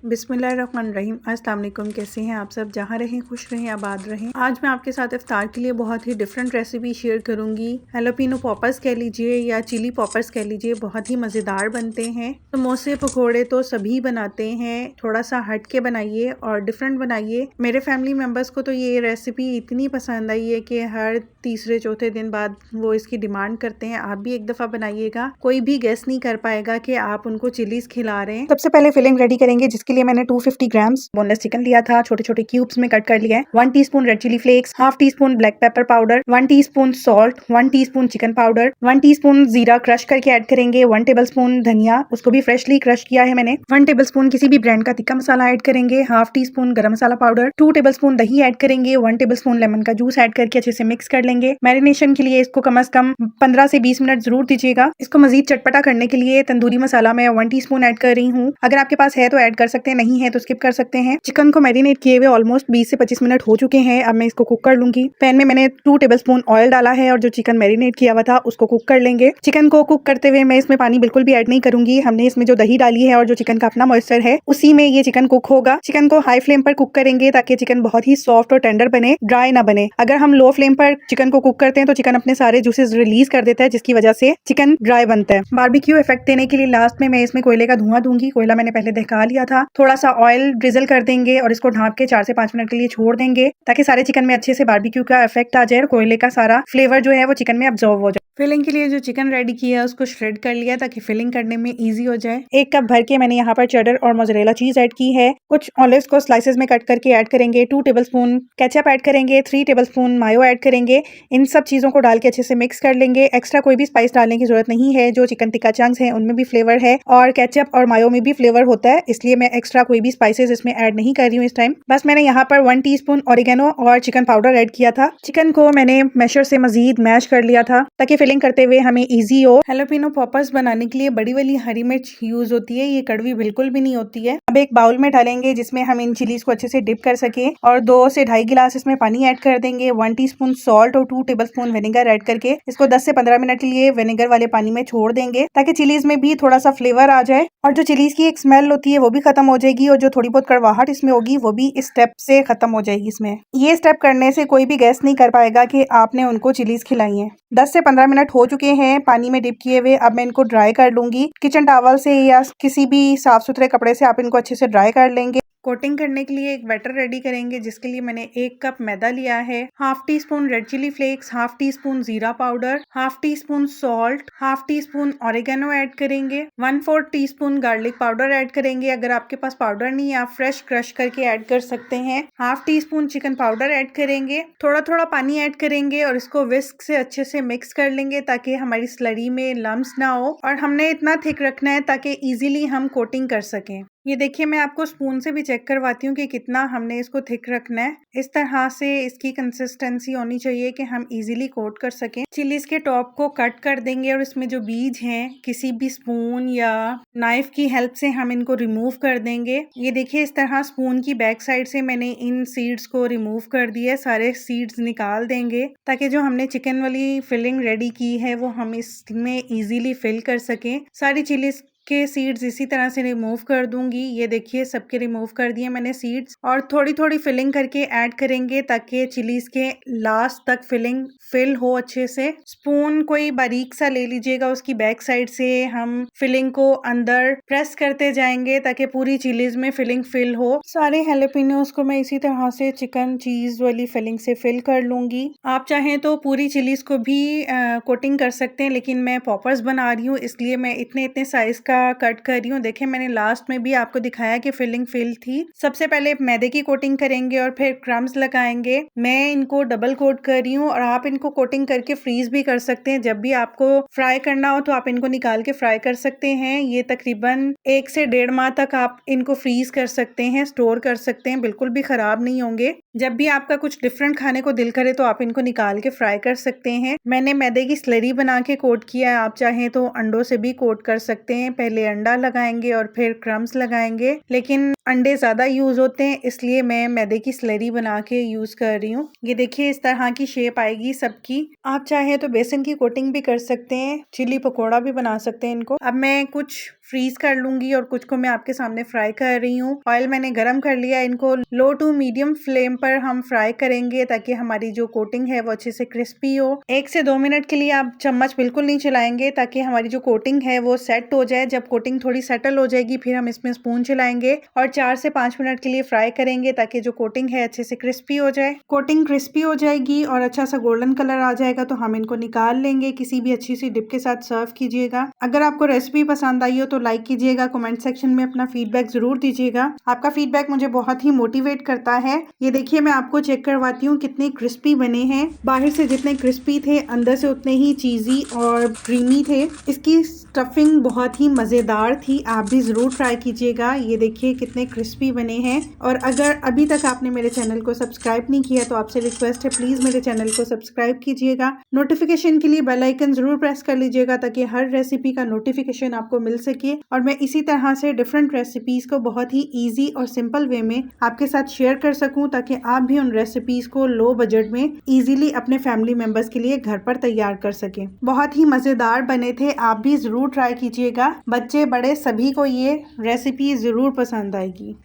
बिस्मिल्लाहिर्रहमानिर्रहीम। अस्सलाम वालेकुम। कैसे हैं आप सब? जहाँ रहें खुश रहें, आबाद रहें। आज मैं आपके साथ इफ्तार के लिए बहुत ही डिफरेंट रेसिपी शेयर करूंगी। हैलोपिनो पॉपर्स कह लीजिए या चिली पॉपर्स कह लीजिए, बहुत ही मज़ेदार बनते हैं। समोसे पकोड़े तो सभी बनाते हैं, थोड़ा सा हट के बनाइए और डिफरेंट बनाइए। मेरे फैमिली मेम्बर्स को तो ये रेसिपी इतनी पसंद आई है कि हर तीसरे चौथे दिन बाद वो इसकी डिमांड करते हैं। आप भी एक दफ़ा बनाइएगा, कोई भी गेस नहीं कर पाएगा कि आप उनको चिलीज खिला रहे हैं। सबसे पहले फिलिंग रेडी करेंगे, जिसके लिए मैंने 250 ग्राम्स बोनलेस चिकन लिया था, छोटे छोटे क्यूब्स में कट कर लिया है। 1 teaspoon red chilli flakes, half teaspoon black pepper powder, 1 teaspoon salt, 1 teaspoon chicken powder, 1 teaspoon जीरा क्रश करके ऐड करेंगे, 1 टेबलस्पून धनिया, उसको भी फ्रेशली क्रश किया है मैंने, 1 टेबलस्पून किसी भी ब्रांड का तिक्का मसाला ऐड करेंगे, हाफ टी स्पून गरम मसाला पाउडर, 2 टेबलस्पून दही ऐड करेंगे, 1 टेबलस्पून लेमन का जूस ऐड करके अच्छे से मिक्स कर लेंगे। मैरिनेशन के लिए इसको कम से कम 15 से 20 मिनट जरूर दीजिएगा। इसको मजीद चटपटा करने के लिए तंदूरी मसाला मैं 1 टीस्पून ऐड कर रही हूँ। अगर आपके पास है तो ऐड कर सकते हैं, नहीं है तो स्किप कर सकते हैं। चिकन को मैरिनेट किए हुए ऑलमोस्ट 20 से 25 मिनट हो चुके हैं। अब मैं इसको कुक कर लूंगी। पैन में मैंने 2 टेबलस्पून ऑयल डाला है और जो चिकन मैरिनेट किया हुआ था उसको कुक कर लेंगे। चिकन को कुक करते हुए मैं इसमें पानी बिल्कुल भी ऐड नहीं करूंगी। हमने इसमें जो दही डाली है और जो चिकन का अपना मॉइस्चर है, उसी में ये चिकन कुक होगा। चिकन को हाई फ्लेम पर कुक करेंगे ताकि चिकन बहुत ही सॉफ्ट और टेंडर बने, ड्राई ना बने। अगर हम लो फ्लेम पर चिकन को कुक करते हैं तो चिकन अपने सारे जूसेस रिलीज कर देता है, जिसकी वजह से चिकन ड्राई बनता है। बारबेक्यू इफेक्ट देने के लिए लास्ट में मैं इसमें कोयले का धुआं दूंगी। कोयला मैंने पहले दहका लिया था। थोड़ा सा ऑयल ड्रिजल कर देंगे और इसको ढांप के 4 से 5 मिनट के लिए छोड़ देंगे ताकि सारे चिकन में अच्छे से बारबेक्यू का इफेक्ट आ जाए और कोयले का सारा फ्लेवर जो है वो चिकन में अब्जॉर्व हो जाए। फिलिंग के लिए जो चिकन रेडी किया है उसको श्रेड कर लिया ताकि फिलिंग करने में इजी हो जाए। 1 कप भर के मैंने यहाँ पर चेडर और मोज़रेला चीज ऐड की है। कुछ ऑलिव्स को स्लाइसेस में कट करके ऐड करेंगे। 2 टेबलस्पून केचप ऐड करेंगे, 3 टेबलस्पून मायो ऐड करेंगे। इन सब चीजों को डाल के अच्छे से मिक्स कर लेंगे। एक्स्ट्रा कोई भी स्पाइस डालने की जरूरत नहीं है। जो चिकन टिक्का चंक्स हैं उनमें भी फ्लेवर है और केचप और मायो में भी फ्लेवर होता है, इसलिए मैं एक्स्ट्रा कोई भी स्पाइसेस इसमें ऐड नहीं कर रही हूँ इस टाइम। बस मैंने यहाँ पर 1 टीस्पून ऑरिगेनो और चिकन पाउडर ऐड किया था। चिकन को मैंने मैशर से मजीद मैश कर लिया था ताकि फिलिंग करते हुए हमें इजी हो। हैलोपिनो पॉपर्स बनाने के लिए बड़ी वाली हरी मिर्च यूज होती है, ये कड़वी बिल्कुल भी नहीं होती है। अब एक बाउल में डालेंगे जिसमें हम इन चिलीज को अच्छे से डिप कर सके और 2 से 2.5 गिलास इसमें पानी ऐड कर देंगे। 1 टीस्पून सॉल्ट और 2 टेबलस्पून विनेगर ऐड करके इसको 10 से 15 मिनट के लिए विनेगर वाले पानी में छोड़ देंगे ताकि चिलीज में भी थोड़ा सा फ्लेवर आ जाए और जो चिलीज की एक स्मेल होती है वो भी खत्म हो जाएगी और जो थोड़ी बहुत कड़वाहट इसमें होगी वो भी इस स्टेप से खत्म हो जाएगी। इसमें ये स्टेप करने से कोई भी गैस नहीं कर पाएगा कि आपने उनको चिलीज खिलाई है। 10 से 15 मिनट हो चुके हैं पानी में डिप किए हुए। अब मैं इनको ड्राई कर लूंगी। किचन टॉवल से या किसी भी साफ सुथरे कपड़े से आप इनको अच्छे से ड्राई कर लेंगे। कोटिंग करने के लिए एक बैटर रेडी करेंगे, जिसके लिए मैंने 1 कप मैदा लिया है, half teaspoon red chilli flakes, half teaspoon जीरा powder, half teaspoon salt, half teaspoon oregano add करेंगे, 1/4 टीस्पून गार्लिक पाउडर ऐड करेंगे। अगर आपके पास पाउडर नहीं है आप फ्रेश क्रश करके ऐड कर सकते हैं। Half tea spoon chicken powder add करेंगे। थोड़ा थोड़ा पानी ऐड करेंगे और इसको विस्क से अच्छे से मिक्स कर लेंगे ताकि हमारी स्लरी में लम्स ना हो और हमने इतना थिक रखना है ताकि इजीली हम कोटिंग कर सकें। ये देखिए, मैं आपको स्पून से भी चेक करवाती हूँ कि कितना हमने इसको थिक रखना है। इस तरह से इसकी कंसिस्टेंसी होनी चाहिए कि हम इजीली कोट कर सकें। चिलीज के टॉप को कट कर देंगे और इसमें जो बीज हैं किसी भी स्पून या नाइफ की हेल्प से हम इनको रिमूव कर देंगे। ये देखिए, इस तरह स्पून की बैक साइड से मैंने इन सीड्स को रिमूव कर दिया। सारे सीड्स निकाल देंगे ताकि जो हमने चिकन वाली फिलिंग रेडी की है वो हम इसमें इजीली फिल कर सकें। सारी चिलीज के सीड्स इसी तरह से रिमूव कर दूंगी। ये देखिए, सबके रिमूव कर दिए मैंने सीड्स और थोड़ी थोड़ी फिलिंग करके ऐड करेंगे ताकि चिलीज के लास्ट तक फिलिंग फिल हो अच्छे से। स्पून कोई बारीक सा ले लीजिएगा, उसकी बैक साइड से हम फिलिंग को अंदर प्रेस करते जाएंगे ताकि पूरी चिलीज में फिलिंग फिल हो। सारे हैलोपिनोस को मैं इसी तरह से चिकन चीज वाली फिलिंग से फिल कर लूंगी। आप चाहें तो पूरी चिलीज को भी कोटिंग कर सकते हैं, लेकिन मैं पॉपर्स बना रही हूँ इसलिए मैं इतने इतने साइज का कट कर रही हूँ। देखिए, मैंने लास्ट में भी आपको दिखाया कि फिलिंग फिल थी। सबसे पहले मैदे की कोटिंग करेंगे और फिर क्रम्स लगाएंगे। मैं इनको डबल कोट कर रही हूँ और आप इनको कोटिंग करके फ्रीज भी कर सकते हैं। जब भी आपको फ्राई करना हो तो आप इनको निकाल के फ्राई कर सकते हैं। ये तकरीबन 1 से 1.5 माह तक आप इनको फ्रीज कर सकते हैं, स्टोर कर सकते हैं, बिल्कुल भी खराब नहीं होंगे। जब भी आपका कुछ डिफरेंट खाने को दिल करे तो आप इनको निकाल के फ्राई कर सकते हैं। मैंने मैदे की स्लरी बना के कोट किया है, आप चाहें तो अंडों से भी कोट कर सकते हैं। पहले अंडा लगाएंगे और फिर क्रम्स लगाएंगे, लेकिन अंडे ज्यादा यूज होते हैं इसलिए मैं मैदे की स्लरी बना के यूज कर रही हूँ। ये देखिए, इस तरह की शेप आएगी सबकी। आप चाहे तो बेसन की कोटिंग भी कर सकते हैं, चिली पकौड़ा भी बना सकते हैं इनको। अब मैं कुछ फ्रीज कर लूंगी और कुछ को मैं आपके सामने फ्राई कर रही हूँ। ऑयल मैंने गरम कर लिया, इनको लो टू मीडियम फ्लेम पर हम फ्राई करेंगे ताकि हमारी जो कोटिंग है वो अच्छे से क्रिस्पी हो। 1 से 2 मिनट के लिए आप चम्मच बिल्कुल नहीं चलाएंगे ताकि हमारी जो कोटिंग है वो सेट हो जाए। जब कोटिंग थोड़ी सेटल हो जाएगी फिर हम इसमें स्पून चलाएंगे और 4 से 5 मिनट के लिए फ्राई करेंगे ताकि जो कोटिंग है अच्छे से क्रिस्पी हो जाए। कोटिंग क्रिस्पी हो जाएगी और अच्छा सा गोल्डन कलर आ जाएगा तो हम इनको निकाल लेंगे। किसी भी अच्छी सी डिप के साथ सर्व कीजिएगा। अगर आपको रेसिपी पसंद आई हो तो लाइक कीजिएगा, कमेंट सेक्शन में अपना फीडबैक जरूर दीजिएगा। आपका फीडबैक मुझे बहुत ही मोटिवेट करता है। ये देखिए मैं आपको चेक करवाती हूँ कितने क्रिस्पी बने हैं। बाहर से जितने क्रिस्पी थे अंदर से उतने ही चीजी और क्रीमी थे। इसकी स्टफिंग बहुत ही मजेदार थी, आप भी जरूर ट्राई कीजिएगा। ये देखिए कितने क्रिस्पी बने हैं। और अगर अभी तक आपने मेरे चैनल को सब्सक्राइब नहीं किया तो आपसे रिक्वेस्ट है प्लीज मेरे चैनल को सब्सक्राइब कीजिएगा। नोटिफिकेशन के लिए बेल आइकन जरूर प्रेस कर लीजिएगा ताकि हर रेसिपी का नोटिफिकेशन आपको मिल सके और मैं इसी तरह से डिफरेंट रेसिपीज को बहुत ही इजी और सिंपल वे में आपके साथ शेयर कर सकूं ताकि आप भी उन रेसिपीज को लो बजट में इजीली अपने फैमिली मेंबर्स के लिए घर पर तैयार कर सकें। बहुत ही मजेदार बने थे, आप भी जरूर ट्राई कीजिएगा। बच्चे बड़े सभी को ये रेसिपी जरूर पसंद आएगी।